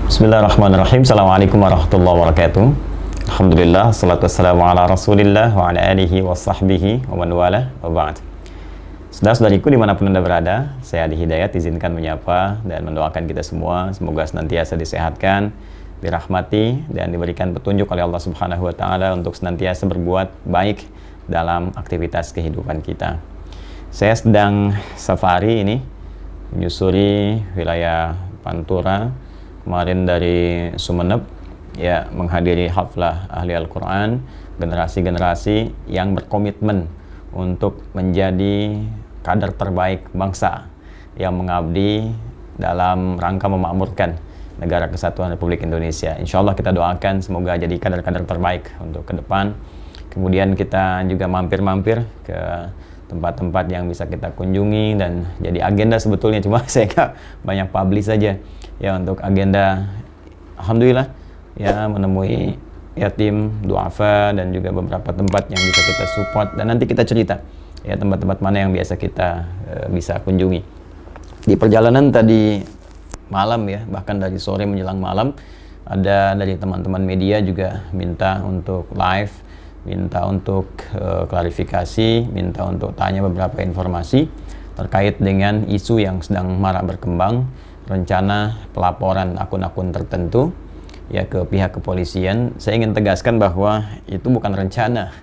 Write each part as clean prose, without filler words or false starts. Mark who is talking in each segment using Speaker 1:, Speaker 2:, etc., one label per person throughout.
Speaker 1: Bismillahirrahmanirrahim. Assalamualaikum warahmatullahi wabarakatuh. Alhamdulillah, salatu wassalamu ala rasulillah wa ala alihi wa sahbihi wa man wala wa ba'd. Saudara-saudariku dimanapun Anda berada, saya Adi Hidayat izinkan menyapa dan mendoakan kita semua semoga senantiasa disehatkan, dirahmati dan diberikan petunjuk oleh Allah Subhanahu wa taala untuk senantiasa berbuat baik dalam aktivitas kehidupan kita. Saya sedang safari ini menyusuri wilayah Pantura, kemarin dari Sumeneb, ya, menghadiri haflah ahli Al-Quran, generasi-generasi yang berkomitmen untuk menjadi kader terbaik bangsa yang mengabdi dalam rangka memakmurkan negara kesatuan Republik Indonesia. Insya Allah kita doakan semoga jadi kader-kader terbaik untuk ke depan. Kemudian kita juga mampir-mampir ke tempat-tempat yang bisa kita kunjungi dan jadi agenda sebetulnya, cuma saya nggak banyak publish saja ya untuk agenda. Alhamdulillah ya, menemui yatim, duafa dan juga beberapa tempat yang bisa kita support, dan nanti kita cerita ya tempat-tempat mana yang biasa kita bisa kunjungi. Di perjalanan tadi malam ya, bahkan dari sore menjelang malam, ada dari teman-teman media juga minta untuk live, minta untuk klarifikasi, minta untuk tanya beberapa informasi terkait dengan isu yang sedang marak berkembang, rencana pelaporan akun-akun tertentu ya ke pihak kepolisian. Saya ingin tegaskan bahwa itu bukan rencana.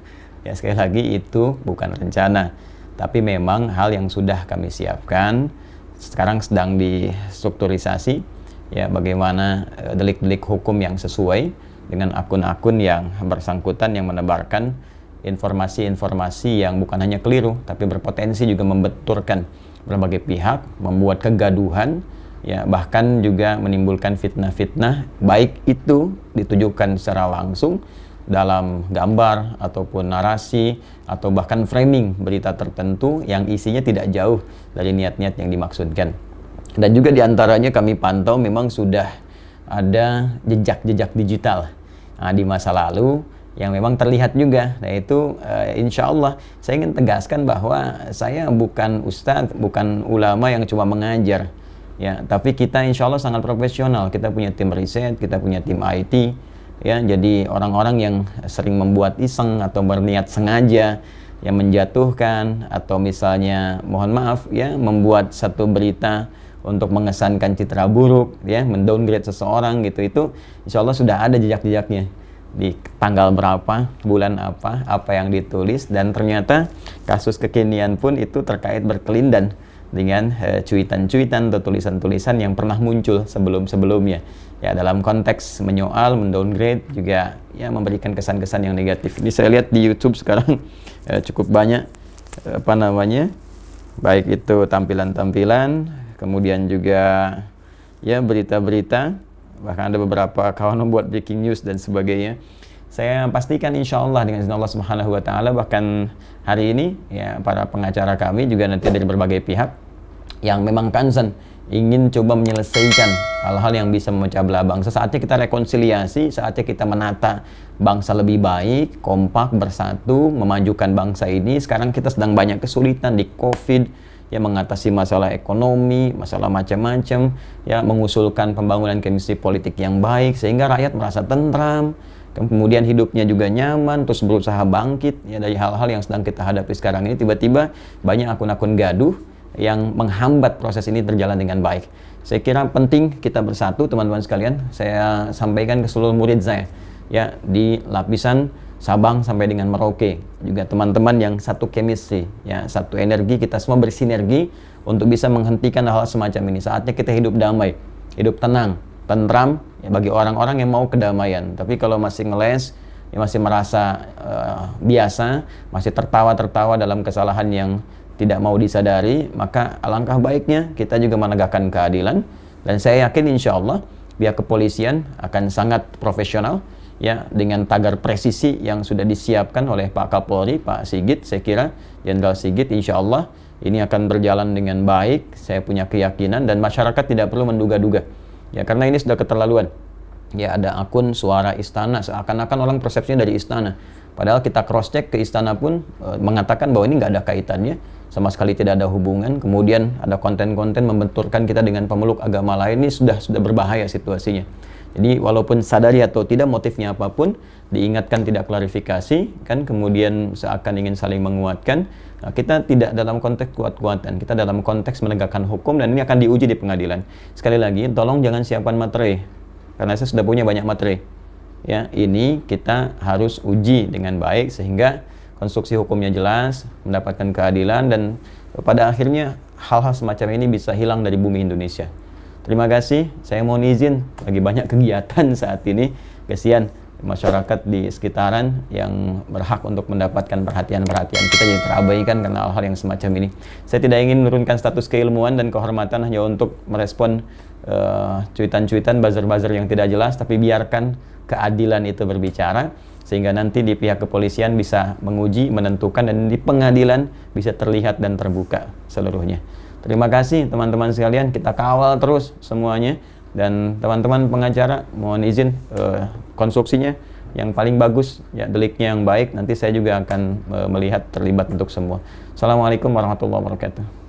Speaker 1: Ya, sekali lagi itu bukan rencana, tapi memang hal yang sudah kami siapkan. Sekarang sedang distrukturisasi ya, bagaimana delik-delik hukum yang sesuai dengan akun-akun yang bersangkutan yang menebarkan informasi-informasi yang bukan hanya keliru tapi berpotensi juga membenturkan berbagai pihak, membuat kegaduhan ya, bahkan juga menimbulkan fitnah-fitnah, baik itu ditujukan secara langsung dalam gambar ataupun narasi atau bahkan framing berita tertentu yang isinya tidak jauh dari niat-niat yang dimaksudkan. Dan juga diantaranya kami pantau memang sudah ada jejak-jejak digital di masa lalu yang memang terlihat juga. Nah itu insya Allah saya ingin tegaskan bahwa saya bukan ustadz, bukan ulama yang cuma mengajar ya, tapi kita insya Allah sangat profesional. Kita punya tim riset, kita punya tim IT ya, jadi orang-orang yang sering membuat iseng atau berniat sengaja yang menjatuhkan atau misalnya mohon maaf ya membuat satu berita untuk mengesankan citra buruk ya, mendowngrade seseorang gitu, itu insya Allah sudah ada jejak-jejaknya di tanggal berapa, bulan apa yang ditulis, dan ternyata kasus kekinian pun itu terkait berkelindan dengan cuitan-cuitan atau tulisan-tulisan yang pernah muncul sebelum-sebelumnya ya, dalam konteks menyoal, mendowngrade, juga ya memberikan kesan-kesan yang negatif. Ini saya lihat di YouTube sekarang cukup banyak baik itu tampilan-tampilan, kemudian juga ya berita-berita, bahkan ada beberapa kawan membuat breaking news dan sebagainya. Saya pastikan insya Allah dengan izin Allah Subhanahu wa taala, bahkan hari ini ya para pengacara kami juga nanti dari berbagai pihak yang memang concern ingin coba menyelesaikan hal-hal yang bisa memecah belah bangsa. Saatnya kita rekonsiliasi, saatnya kita menata bangsa lebih baik, kompak, bersatu, memajukan bangsa ini. Sekarang kita sedang banyak kesulitan di COVID ya, mengatasi masalah ekonomi, masalah macam-macam ya, mengusulkan pembangunan kondisi politik yang baik sehingga rakyat merasa tentram, kemudian hidupnya juga nyaman, terus berusaha bangkit ya dari hal-hal yang sedang kita hadapi sekarang ini. Tiba-tiba banyak akun-akun gaduh yang menghambat proses ini berjalan dengan baik. Saya kira penting kita bersatu teman-teman sekalian. Saya sampaikan ke seluruh murid saya ya, di lapisan Sabang sampai dengan Merauke, juga teman-teman yang satu chemistry ya, satu energi, kita semua bersinergi untuk bisa menghentikan hal-hal semacam ini. Saatnya kita hidup damai, hidup tenang, tentram ya, bagi orang-orang yang mau kedamaian. Tapi kalau masih ngeles ya, masih merasa biasa, masih tertawa-tertawa dalam kesalahan yang tidak mau disadari, maka alangkah baiknya kita juga menegakkan keadilan. Dan saya yakin insya Allah pihak kepolisian akan sangat profesional ya, dengan tagar presisi yang sudah disiapkan oleh Pak Kapolri, Pak Sigit. Saya kira Jenderal Sigit, insya Allah ini akan berjalan dengan baik. Saya punya keyakinan, dan masyarakat tidak perlu menduga-duga ya, karena ini sudah keterlaluan ya. Ada akun Suara Istana, seakan-akan orang persepsinya dari istana. Padahal kita cross check ke istana pun mengatakan bahwa ini nggak ada kaitannya, sama sekali tidak ada hubungan. Kemudian ada konten-konten membenturkan kita dengan pemeluk agama lain, ini sudah berbahaya situasinya. Jadi walaupun sadari atau tidak motifnya apapun, diingatkan tidak klarifikasi, kan kemudian seakan ingin saling menguatkan. Nah, kita tidak dalam konteks kuat-kuatan, kita dalam konteks menegakkan hukum, dan ini akan diuji di pengadilan. Sekali lagi, tolong jangan siapkan materi, karena saya sudah punya banyak materi. Ya, ini kita harus uji dengan baik sehingga konstruksi hukumnya jelas, mendapatkan keadilan, dan pada akhirnya hal-hal semacam ini bisa hilang dari bumi Indonesia. Terima kasih, saya mohon izin, lagi banyak kegiatan saat ini, kasihan masyarakat di sekitaran yang berhak untuk mendapatkan perhatian-perhatian kita jadi terabaikan karena hal-hal yang semacam ini. Saya tidak ingin menurunkan status keilmuan dan kehormatan hanya untuk merespon cuitan-cuitan, buzzer-buzzer yang tidak jelas, tapi biarkan keadilan itu berbicara, sehingga nanti di pihak kepolisian bisa menguji, menentukan, dan di pengadilan bisa terlihat dan terbuka seluruhnya. Terima kasih teman-teman sekalian, kita kawal terus semuanya. Dan teman-teman pengacara, mohon izin konstruksinya yang paling bagus, ya deliknya yang baik, nanti saya juga akan melihat terlibat untuk semua. Assalamualaikum warahmatullahi wabarakatuh.